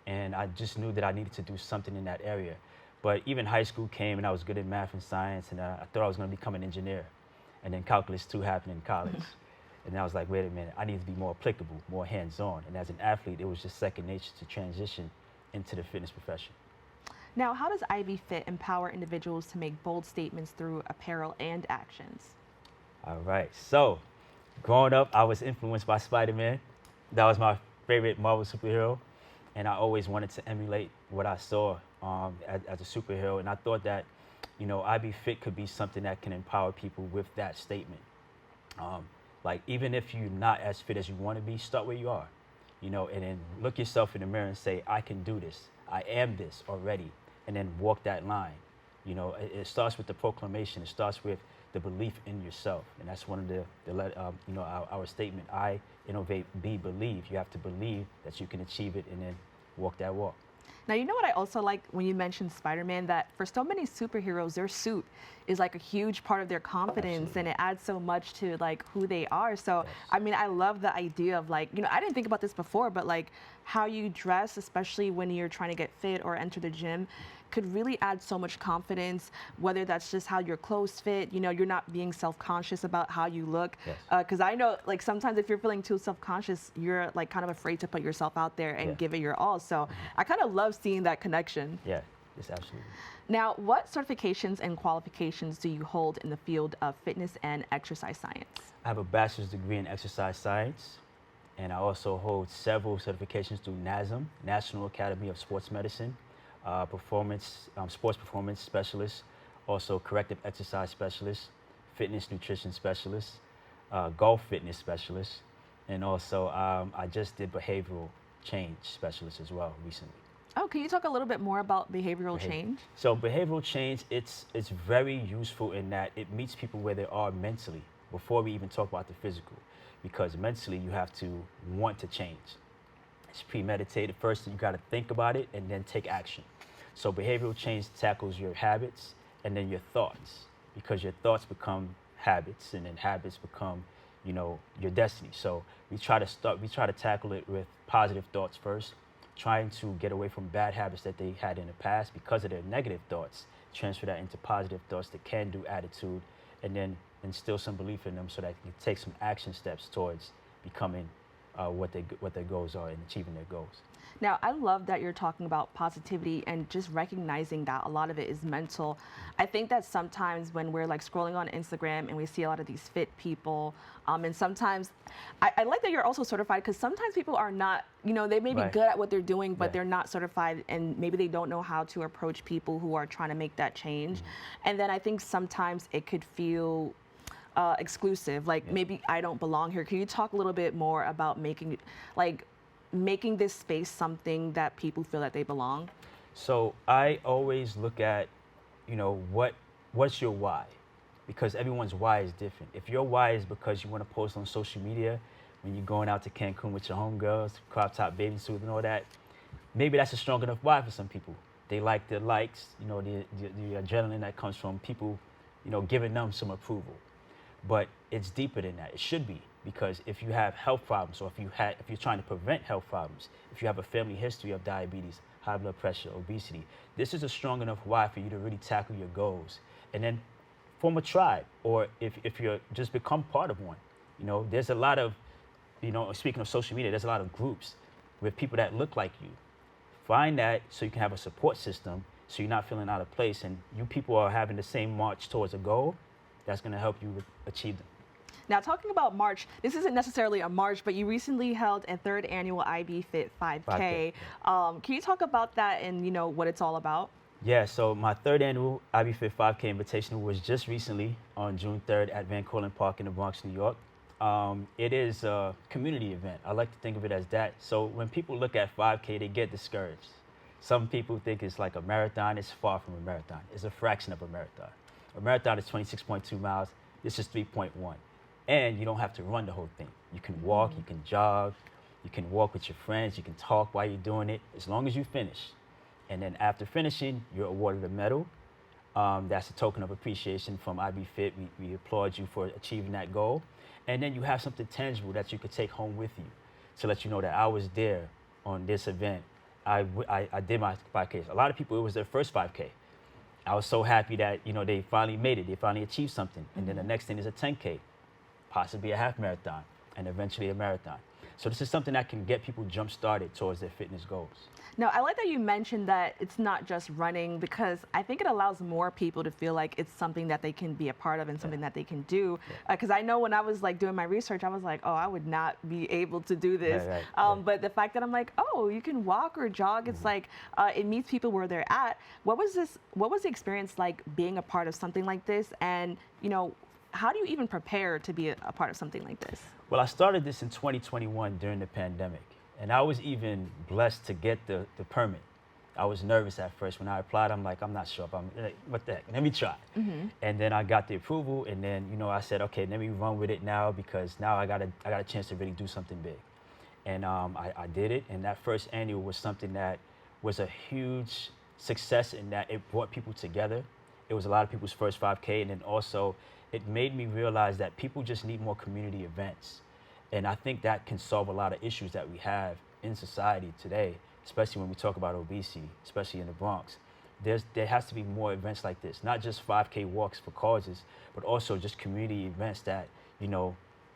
Speaker 26: And I just knew that I needed to do something in that area. But even high school came and I was good at math and science, and I thought I was going to become an engineer. And then Calculus 2 happened in college. And I was like, wait a minute, I need to be more applicable, more hands-on. And as an athlete, it was just second nature to transition into the fitness profession.
Speaker 1: Now, how does Ivy Fit empower individuals to make bold statements through apparel and actions?
Speaker 26: All right, so growing up, I was influenced by Spider-Man. That was my favorite Marvel superhero. And I always wanted to emulate what I saw as a superhero. And I thought that, Ivy Fit could be something that can empower people with that statement. Like, even if you're not as fit as you want to be, start where you are, and then look yourself in the mirror and say, I can do this. I am this already. And then walk that line. It starts with the proclamation. It starts with the belief in yourself. And that's one of our statement, I innovate, B, believe. You have to believe that you can achieve it and then walk that walk.
Speaker 1: Now, you know what I also like when you mentioned Spider-Man, that for so many superheroes, their suit is like a huge part of their confidence. Absolutely. And it adds so much to like who they are. So, yes. I mean, I love the idea of like, I didn't think about this before, but like how you dress, especially when you're trying to get fit or enter the gym, could really add so much confidence, whether that's just how your clothes fit, you're not being self-conscious about how you look. Because I know like sometimes if you're feeling too self-conscious, you're like kind of afraid to put yourself out there and give it your all. So I kind of love seeing that connection.
Speaker 26: Yeah, yes, absolutely.
Speaker 1: Now, what certifications and qualifications do you hold in the field of fitness and exercise science?
Speaker 26: I have a bachelor's degree in exercise science, and I also hold several certifications through NASM, National Academy of Sports Medicine. Sports performance specialist, also corrective exercise specialist, fitness nutrition specialist, golf fitness specialist, and also I just did behavioral change specialist as well recently.
Speaker 1: Oh, can you talk a little bit more about behavioral change?
Speaker 26: So behavioral change, it's very useful in that it meets people where they are mentally before we even talk about the physical, because mentally you have to want to change. It's premeditated. First, you got to think about it and then take action. So behavioral change tackles your habits and then your thoughts, because your thoughts become habits, and then habits become, your destiny. So we try to tackle it with positive thoughts first, trying to get away from bad habits that they had in the past because of their negative thoughts, transfer that into positive thoughts, the can-do attitude, and then instill some belief in them so that they can take some action steps towards becoming what their goals are and achieving their goals.
Speaker 1: Now, I love that you're talking about positivity and just recognizing that a lot of it is mental. I think that sometimes when we're like scrolling on Instagram and we see a lot of these fit people, and sometimes I like that you're also certified, because sometimes people are not, they may be good at what they're doing, but they're not certified, and maybe they don't know how to approach people who are trying to make that change. And then I think sometimes it could feel exclusive, like maybe I don't belong here. Can you talk a little bit more about making this space something that people feel that they belong?
Speaker 26: So I always look at, what's your why? Because everyone's why is different. If your why is because you want to post on social media when you're going out to Cancun with your homegirls, crop top bathing suit and all that, maybe that's a strong enough why for some people. They like the likes, the adrenaline that comes from people, giving them some approval. But it's deeper than that. It should be, because if you have health problems, or if you're trying to prevent health problems, if you have a family history of diabetes, high blood pressure, obesity, this is a strong enough why for you to really tackle your goals. And then form a tribe, or if you're just become part of one. There's a lot of speaking of social media, there's a lot of groups with people that look like you. Find that so you can have a support system so you're not feeling out of place, and you people are having the same march towards a goal that's going to help you achieve them.
Speaker 1: Now, talking about March, this isn't necessarily a march, but you recently held a 3rd annual IB Fit 5K. Can you talk about that and, what it's all about?
Speaker 26: Yeah, so my 3rd annual IB Fit 5K Invitational was just recently on June 3rd at Van Cortlandt Park in the Bronx, New York. It is a community event. I like to think of it as that. So when people look at 5K, they get discouraged. Some people think it's like a marathon. It's far from a marathon. It's a fraction of a marathon. A marathon is 26.2 miles. This is 3.1. And you don't have to run the whole thing. You can walk, you can jog, you can walk with your friends, you can talk while you're doing it, as long as you finish. And then after finishing, you're awarded a medal. That's a token of appreciation from IB Fit. We applaud you for achieving that goal. And then you have something tangible that you could take home with you to let you know that I was there on this event. I did my 5Ks. A lot of people, it was their first 5K. I was so happy that, they finally made it. They finally achieved something. And then the next thing is a 10K, possibly a half marathon, and eventually a marathon. So this is something that can get people jump-started towards their fitness goals.
Speaker 1: Now, I like that you mentioned that it's not just running, because I think it allows more people to feel like it's something that they can be a part of and something that they can do. Because I know when I was doing my research, I was like, oh, I would not be able to do this. But the fact that I'm like, oh, you can walk or jog, it's like it meets people where they're at. What was the experience like being a part of something like this? And, how do you even prepare to be a part of something like this?
Speaker 26: Well, I started this in 2021 during the pandemic, and I was even blessed to get the permit. I was nervous at first when I applied. I'm like, I'm not sure if I'm, what the heck, let me try. And then I got the approval, and then, I said, okay, let me run with it now, because now I got a chance to really do something big. And I did it, and that first annual was something that was a huge success in that it brought people together. It was a lot of people's first 5K, and then also it made me realize that people just need more community events. And I think that can solve a lot of issues that we have in society today, especially when we talk about obesity, especially in the Bronx. There has to be more events like this, not just 5K walks for causes, but also just community events that,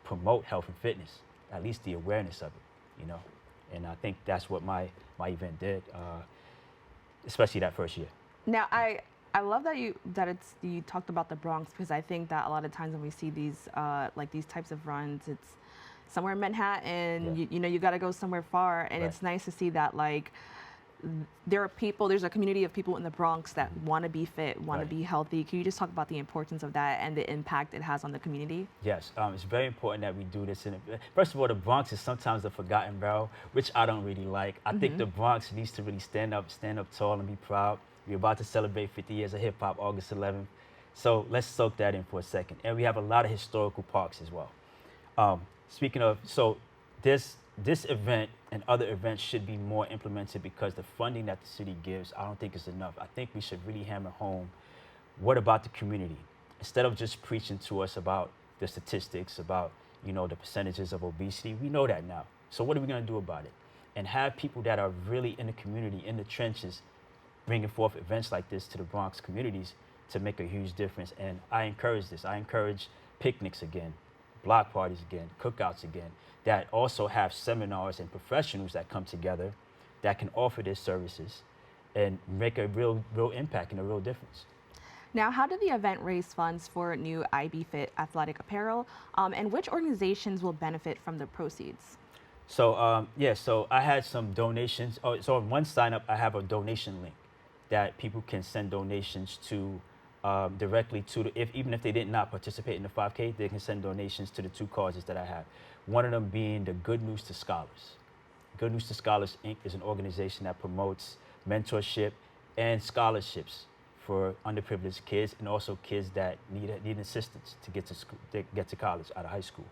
Speaker 26: promote health and fitness, at least the awareness of it, And I think that's what my event did, especially that first year.
Speaker 1: Now, I love that you talked about the Bronx, because I think that a lot of times when we see these these types of runs, it's somewhere in Manhattan. You got to go somewhere far, and it's nice to see that there's a community of people in the Bronx that want to be fit, want to be healthy. Can you just talk about the importance of that and the impact it has on the community?
Speaker 26: Yes, it's very important that we do this. First of all, the Bronx is sometimes the forgotten barrel, which I don't really like. I think the Bronx needs to really stand up tall and be proud. We're about to celebrate 50 years of hip hop, August 11th. So let's soak that in for a second. And we have a lot of historical parks as well. Speaking of, so this event and other events should be more implemented, because the funding that the city gives, I don't think is enough. I think we should really hammer home, what about the community? Instead of just preaching to us about the statistics, about, the percentages of obesity, we know that now. So what are we gonna do about it? And have people that are really in the community, in the trenches, bringing forth events like this to the Bronx communities to make a huge difference. And I encourage this. I encourage picnics again, block parties again, cookouts again, that also have seminars and professionals that come together that can offer their services and make a real impact and a real difference.
Speaker 1: Now, how did the event raise funds for new IB Fit athletic apparel, and which organizations will benefit from the proceeds?
Speaker 26: So, so I had some donations. So on one sign up, I have a donation link that people can send donations to directly to even if they did not participate in the 5K, they can send donations to the two causes that I have. One of them being the Good News to Scholars. Good News to Scholars, Inc. is an organization that promotes mentorship and scholarships for underprivileged kids, and also kids that need assistance to get to college out of high school.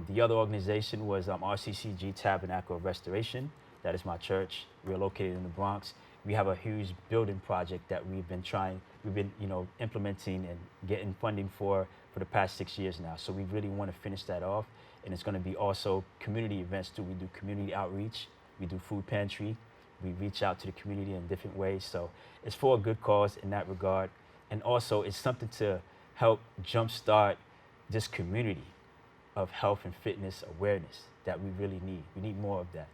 Speaker 26: The other organization was RCCG Tabernacle of Restoration. That is my church. We're located in the Bronx. We have a huge building project that we've been implementing and getting funding for the past 6 years now. So we really want to finish that off. And it's going to be also community events too. We do community outreach. We do food pantry. We reach out to the community in different ways. So it's for a good cause in that regard. And also it's something to help jumpstart this community of health and fitness awareness that we really need. We need more of that.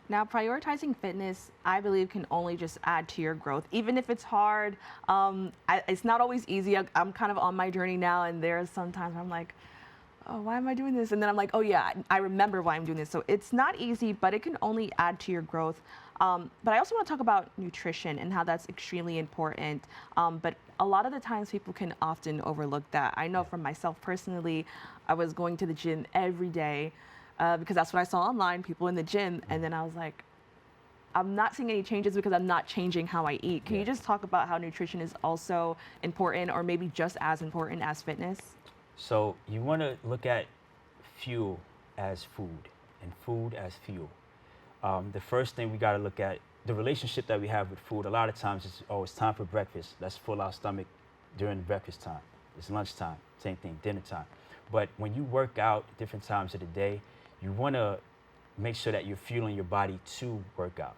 Speaker 1: Now, prioritizing fitness, I believe, can only just add to your growth, even if it's hard. It's not always easy. I'm kind of on my journey now, and there's sometimes I'm like, oh, why am I doing this? And then I'm like, oh yeah, I remember why I'm doing this. So it's not easy, but it can only add to your growth. But I also want to talk about nutrition and how that's extremely important. But a lot of the times people can often overlook that. I know from myself personally, I was going to the gym every day because that's what I saw online, people in the gym. And then I was like, I'm not seeing any changes because I'm not changing how I eat. Can you just talk about how nutrition is also important, or maybe just as important as fitness?
Speaker 26: So you want to look at fuel as food and food as fuel. The first thing we got to look at, the relationship that we have with food. A lot of times it's, oh, it's time for breakfast. Let's fill our stomach during breakfast time. It's lunchtime, same thing, dinner time. But when you work out at different times of the day, you want to make sure that you're fueling your body to work out,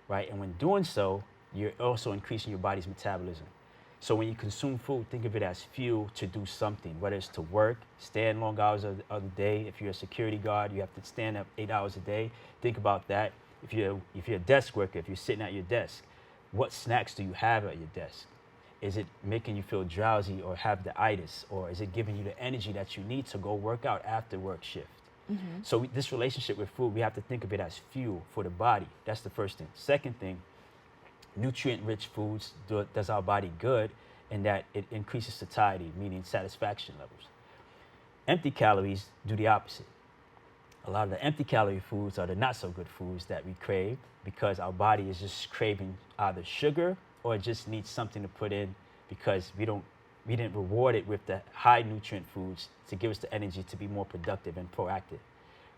Speaker 26: right? And when doing so, you're also increasing your body's metabolism. So when you consume food, think of it as fuel to do something, whether it's to work, stand long hours of the day. If you're a security guard, you have to stand up 8 hours a day. Think about that. If you're a desk worker, if you're sitting at your desk, what snacks do you have at your desk? Is it making you feel drowsy or have the itis, or is it giving you the energy that you need to go work out after work shift? Mm-hmm. So this relationship with food, we have to think of it as fuel for the body. That's the first thing. Second thing, nutrient-rich foods does our body good in that it increases satiety, meaning satisfaction levels. Empty calories do the opposite. A lot of the empty calorie foods are the not so good foods that we crave because our body is just craving either sugar or it just needs something to put in because we didn't reward it with the high nutrient foods to give us the energy to be more productive and proactive,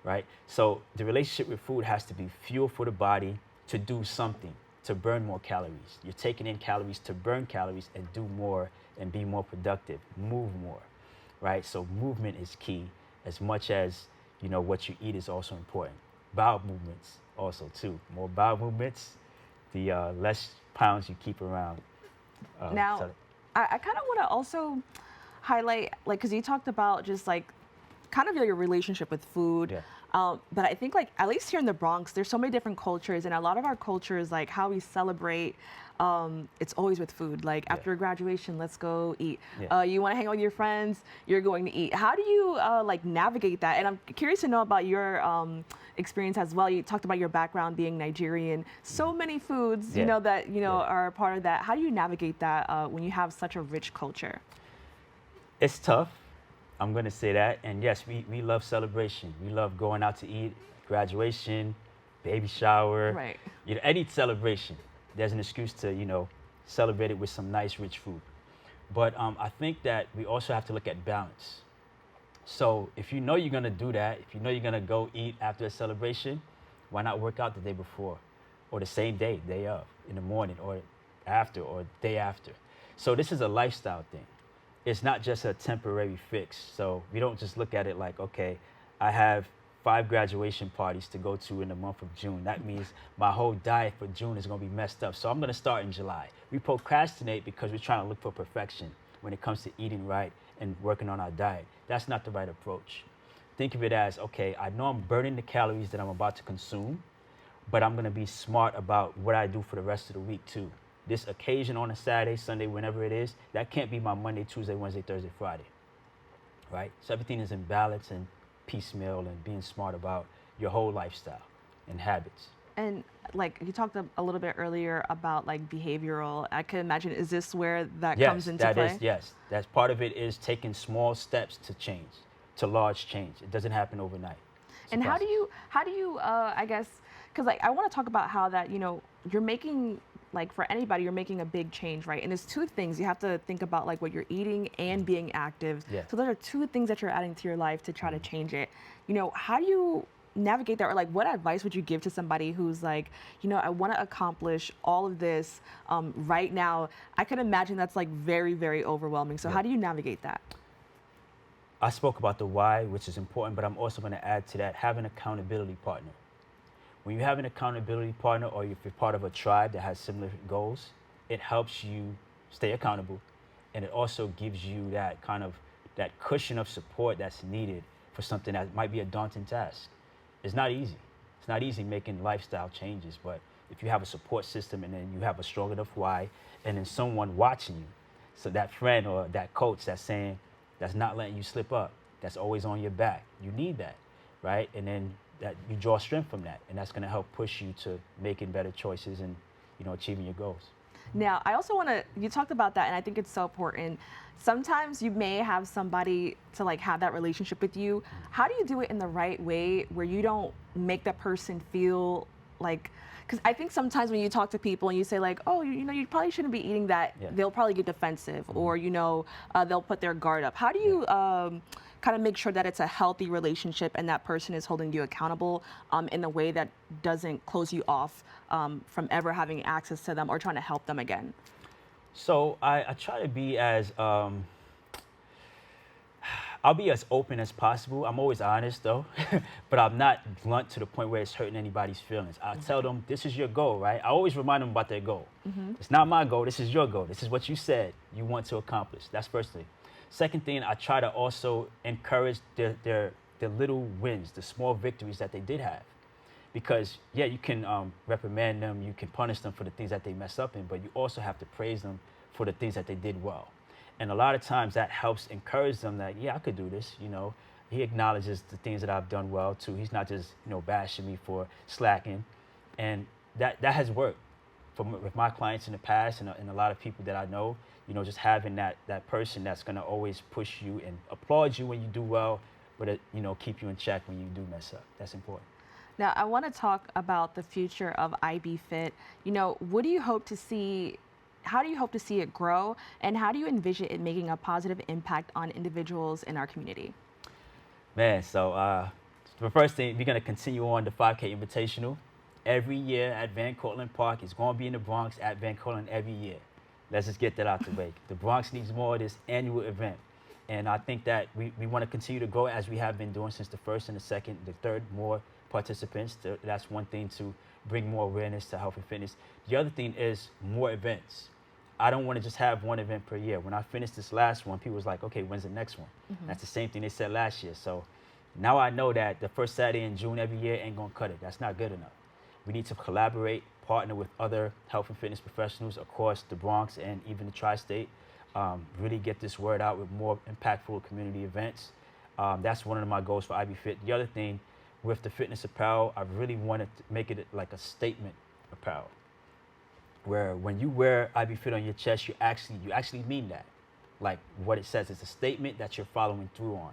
Speaker 26: right? So the relationship with food has to be fuel for the body to do something, to burn more calories. You're taking in calories to burn calories and do more and be more productive, move more, right? So movement is key as much as, you know, what you eat is also important. Bowel movements also too. More bowel movements, the less pounds you keep around.
Speaker 1: Now, I kind of want to also highlight, like, because you talked about just like kind of your relationship with food. Yeah. But I think, like, at least here in the Bronx, there's so many different cultures, and a lot of our cultures, like how we celebrate, it's always with food. Like after graduation, let's go eat. Yeah. You want to hang out with your friends, you're going to eat. How do you like navigate that? And I'm curious to know about your experience as well. You talked about your background being Nigerian. So many foods, you know, that are a part of that. How do you navigate that when you have such a rich culture?
Speaker 26: It's tough. I'm going to say that. And yes, we love celebration. We love going out to eat, graduation, baby shower, right? You know, any celebration, there's an excuse to, you know, celebrate it with some nice, rich food. But I think that we also have to look at balance. So if you know you're going to do that, if you know you're going to go eat after a celebration, why not work out the day before or the same day of, in the morning or after or day after? So this is a lifestyle thing. It's not just a temporary fix. So we don't just look at it like, okay, I have 5 graduation parties to go to in the month of June. That means my whole diet for June is going to be messed up. So I'm going to start in July. We procrastinate because we're trying to look for perfection when it comes to eating right and working on our diet. That's not the right approach. Think of it as, okay, I know I'm burning the calories that I'm about to consume, but I'm going to be smart about what I do for the rest of the week too. This occasion on a Saturday, Sunday, whenever it is, that can't be my Monday, Tuesday, Wednesday, Thursday, Friday, right? So everything is in balance and piecemeal and being smart about your whole lifestyle and habits.
Speaker 1: And like you talked a little bit earlier about like behavioral, I can imagine, is this where that comes into play?
Speaker 26: Yes, that's part of it, is taking small steps to change, to large change. It doesn't happen overnight.
Speaker 1: And how do you, I guess, because like I want to talk about how that, you know, you're making, like for anybody, you're making a big change, right? And there's 2 things. You have to think about like what you're eating and being active. Yeah. So those are 2 things that you're adding to your life to try to change it. You know, how do you navigate that? Or like what advice would you give to somebody who's like, you know, I want to accomplish all of this right now? I can imagine that's like very, very overwhelming. So how do you navigate that?
Speaker 26: I spoke about the why, which is important, but I'm also going to add to that, have an accountability partner. When you have an accountability partner, or if you're part of a tribe that has similar goals, it helps you stay accountable. And it also gives you that kind of, that cushion of support that's needed for something that might be a daunting task. It's not easy. It's not easy making lifestyle changes, but if you have a support system and then you have a strong enough why, and then someone watching you, so that friend or that coach that's saying, that's not letting you slip up, that's always on your back, you need that, right? And then that you draw strength from that, and that's going to help push you to making better choices and, you know, achieving your goals.
Speaker 1: Now, I also want to, you talked about that, and I think it's so important. Sometimes you may have somebody to like have that relationship with you. How do you do it in the right way where you don't make that person feel like, because I think sometimes when you talk to people and you say like, oh, you know, you probably shouldn't be eating that, they'll probably get defensive or, you know, they'll put their guard up. How do you kind of make sure that it's a healthy relationship and that person is holding you accountable in a way that doesn't close you off from ever having access to them or trying to help them again?
Speaker 26: So I try to be as, I'll be as open as possible. I'm always honest though, but I'm not blunt to the point where it's hurting anybody's feelings. I tell them, this is your goal, right? I always remind them about their goal. It's not my goal, this is your goal. This is what you said you want to accomplish. That's first thing. Second thing, I try to also encourage their little wins, the small victories that they did have. Because, yeah, you can reprimand them, you can punish them for the things that they mess up in, but you also have to praise them for the things that they did well. And a lot of times that helps encourage them that, yeah, I could do this, you know. He acknowledges the things that I've done well, too. He's not just, you know, bashing me for slacking. And that has worked with my clients in the past and a lot of people that I know, you know, just having that person that's going to always push you and applaud you when you do well, but, you know, keep you in check when you do mess up. That's important.
Speaker 1: Now, I want to talk about the future of IB Fit. You know, what do you hope to see? How do you hope to see it grow? And how do you envision it making a positive impact on individuals in our community?
Speaker 26: Man, so the first thing, we're going to continue on the 5K Invitational. Every year at Van Cortlandt Park. It's going to be in the Bronx at Van Cortlandt every year. Let's just get that out the way. The Bronx needs more of this annual event. And I think that we want to continue to grow as we have been doing since the first and the second, the third, more participants. That's one thing, to bring more awareness to health and fitness. The other thing is more events. I don't want to just have one event per year. When I finished this last one, people was like, okay, when's the next one? That's the same thing they said last year. So now I know that the first Saturday in June every year ain't going to cut it. That's not good enough. We need to collaborate, partner with other health and fitness professionals across the Bronx and even the tri-state. Really get this word out with more impactful community events. That's one of my goals for IB Fit. The other thing, with the fitness apparel, I really wanted to make it like a statement apparel, where when you wear IB Fit on your chest, you actually mean that. Like what it says, it's a statement that you're following through on,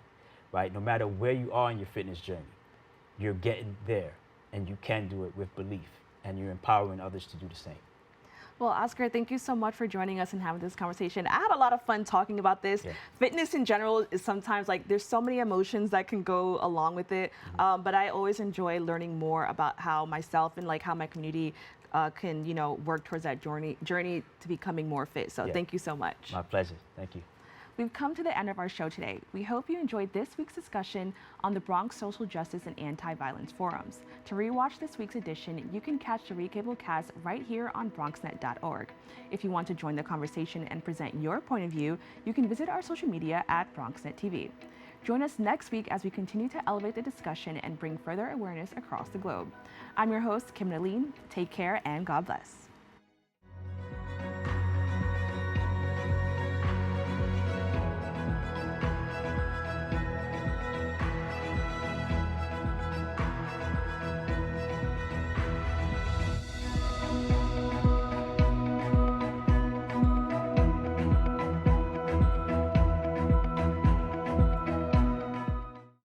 Speaker 26: right? No matter where you are in your fitness journey, you're getting there, and you can do it with belief, and you're empowering others to do the same.
Speaker 1: Well, Oscar, thank you so much for joining us and having this conversation. I had a lot of fun talking about this. Yeah. Fitness in general is sometimes like there's so many emotions that can go along with it, but I always enjoy learning more about how myself and like how my community can, you know, work towards that journey to becoming more fit. So thank you so much.
Speaker 26: My pleasure. Thank you.
Speaker 1: We've come to the end of our show today. We hope you enjoyed this week's discussion on the Bronx Social Justice and Anti-Violence Forums. To rewatch this week's edition, you can catch the recable cast right here on BronxNet.org. If you want to join the conversation and present your point of view, you can visit our social media at BronxNet TV. Join us next week as we continue to elevate the discussion and bring further awareness across the globe. I'm your host, Alleyne. Take care and God bless.